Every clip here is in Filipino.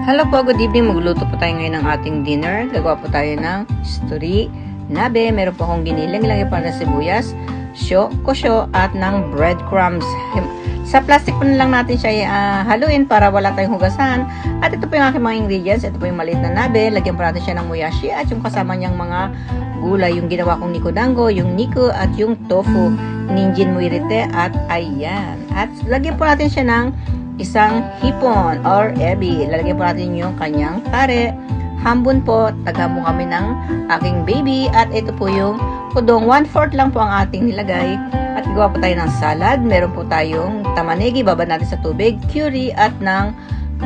Hello po, good evening. Magluto po tayo ngayon ng ating dinner. Gagawa po tayo ng story, nabe. Meron po akong giniling. Ilagay po ng sibuyas, kusyo, at ng breadcrumbs. Sa plastic po na lang natin siya haluin para wala tayong hugasan. At ito po yung aking mga ingredients. Ito po yung maliit na nabe. Lagyan po natin siya ng moyashi at yung kasama niyang mga gulay. Yung ginawa kong nikodango, yung niku at yung tofu, ninjin muirite at ayan. At lagyan po natin siya ng isang hipon or ebi. Lalagyan po natin yung kanyang tare. Hambun po, taghambon kami ng aking baby. At ito po yung udong. 1/4 lang po ang ating nilagay. At gawa po tayo ng salad. Meron po tayong tamanegi, babad natin sa tubig, curry at ng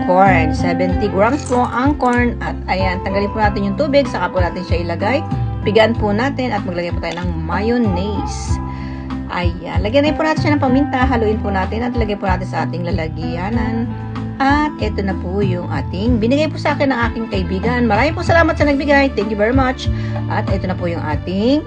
corn. 70 grams po ang corn. At ayan, tanggalin po natin yung tubig. Saka po natin siya ilagay. Pigaan po natin at maglagay po tayo ng mayonnaise. Ayan, lagyan rin po natin siya ng paminta, haluin po natin at lagyan po natin sa ating lalagyanan. At ito na po yung ating binigay po sa akin ng aking kaibigan. Maraming po salamat sa nagbigay. Thank you very much. At ito na po yung ating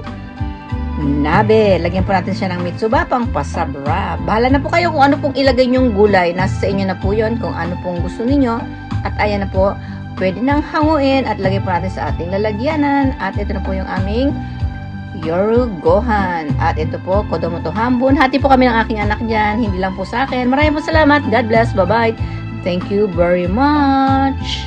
nabe. Lagyan po natin siya ng mitsuba pang pasabra. Bahala na po kayo kung ano pong ilagay nyong gulay. Nasa sa inyo na po yun kung ano pong gusto ninyo. At ayan na po, pwede nang hanguin at lagyan po natin sa ating lalagyanan. At ito na po yung aming Yoru Gohan. At ito po, kodomo to hambun. Hati po kami ng aking anak dyan. Hindi lang po sa akin. Maraming po salamat. God bless. Bye-bye. Thank you very much.